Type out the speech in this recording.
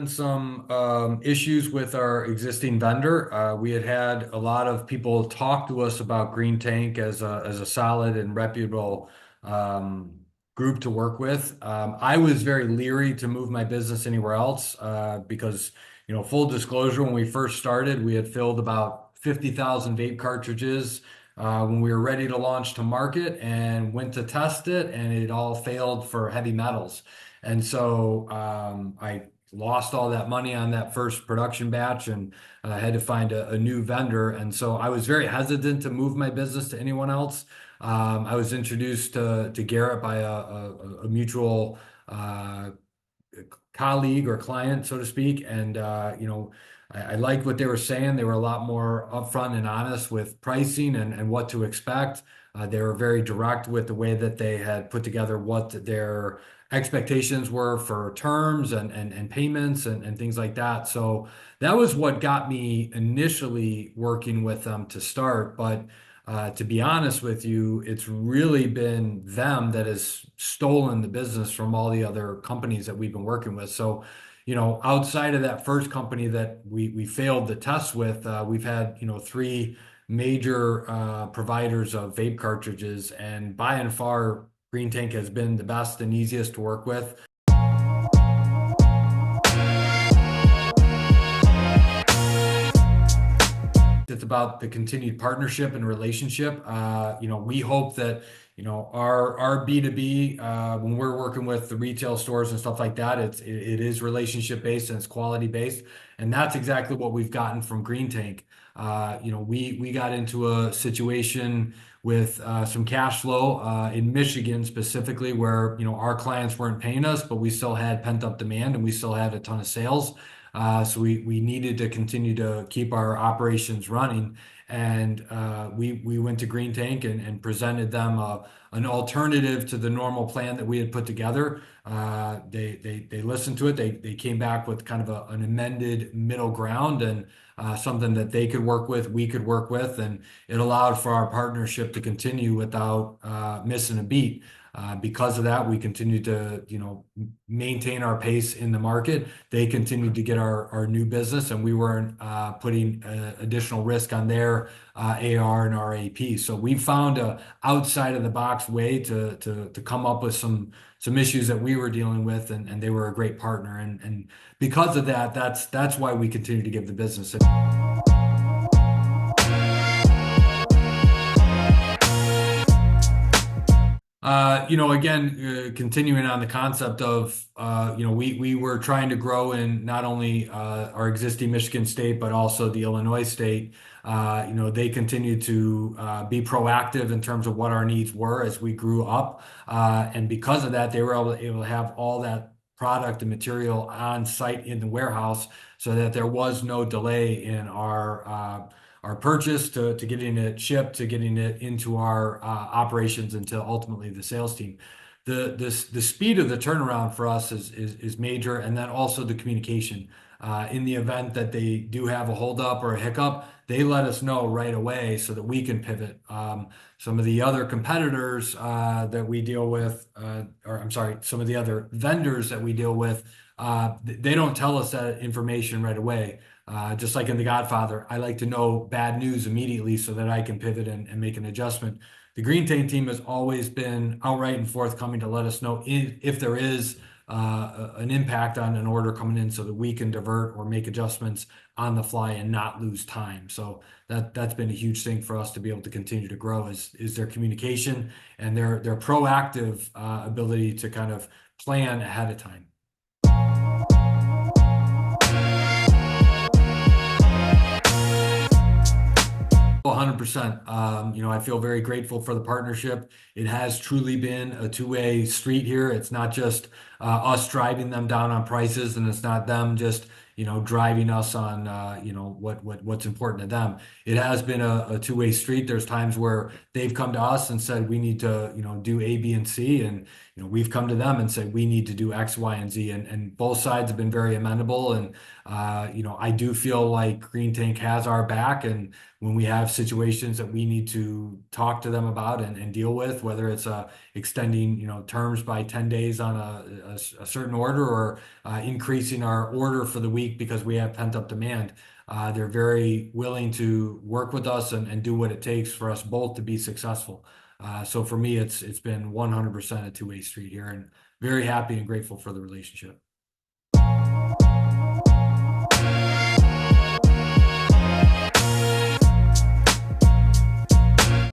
having some issues with our existing vendor. We had a lot of people talk to us about Greentank as a solid and reputable um, group to work with. I was very leery to move my business anywhere else because, full disclosure, when we first started, we had filled about 50,000 vape cartridges when we were ready to launch to market and went to test it, and it all failed for heavy metals. And so I lost all that money on that first production batch and had to find a new vendor. And so I was very hesitant to move my business to anyone else. I was introduced to Garrett by a mutual uh, colleague or client, so to speak. And, I liked what they were saying. They were a lot more upfront and honest with pricing and what to expect. They were very direct with the way that they had put together what their expectations were for terms and payments and things like that. So that was what got me initially working with them to start. But to be honest with you, it's really been them that has stolen the business from all the other companies that we've been working with. So, outside of that first company that we failed the test with, we've had, three major providers of vape cartridges, and by and far, Greentank has been the best and easiest to work with. It's about the continued partnership and relationship. We hope that, our B2B, when we're working with the retail stores and stuff like that, it is relationship based and it's quality based. And that's exactly what we've gotten from Greentank. We got into a situation with some cash flow in Michigan specifically where, our clients weren't paying us, but we still had pent up demand and we still had a ton of sales. So we needed to continue to keep our operations running. And we went to Greentank and presented them an alternative to the normal plan that we had put together. They listened to it. They came back with kind of an amended middle ground and something that they could work with, we could work with, and it allowed for our partnership to continue without missing a beat. Because of that, we continued to, maintain our pace in the market. They continued to get our new business, and we weren't putting additional risk on their AR and our AP. So we found a outside of the box way to come up with some issues that we were dealing with, and they were a great partner. And because of that, that's why we continue to give the business. Again, continuing on the concept of, we were trying to grow in not only our existing Michigan state, but also the Illinois state. They continued to be proactive in terms of what our needs were as we grew up. And because of that, they were able to have all that product and material on site in the warehouse so that there was no delay in our purchase to getting it shipped to getting it into our operations until ultimately the sales team. The speed of the turnaround for us is major, and then also the communication. In the event that they do have a holdup or a hiccup, they let us know right away so that we can pivot. Some of the other competitors that we deal with, or I'm sorry, some of the other vendors that we deal with, they don't tell us that information right away. Just like in The Godfather, I like to know bad news immediately so that I can pivot and make an adjustment. The Greentank team has always been outright and forthcoming to let us know if there is an impact on an order coming in so that we can divert or make adjustments on the fly and not lose time. So that's been a huge thing for us to be able to continue to grow is their communication and their proactive ability to kind of plan ahead of time. 100%. I feel very grateful for the partnership. It has truly been a two-way street here. It's not just us driving them down on prices, and it's not them just, driving us on, what's important to them. It has been a two-way street. There's times where they've come to us and said, we need to, do A, B, and C. And, we've come to them and said, we need to do X, Y, and Z. And both sides have been very amenable. And, I do feel like Greentank has our back, and when we have situations that we need to talk to them about and deal with, whether it's extending, terms by 10 days on a certain order, or increasing our order for the week because we have pent up demand. They're very willing to work with us and do what it takes for us both to be successful. So for me, it's been 100% a two-way street here, and very happy and grateful for the relationship.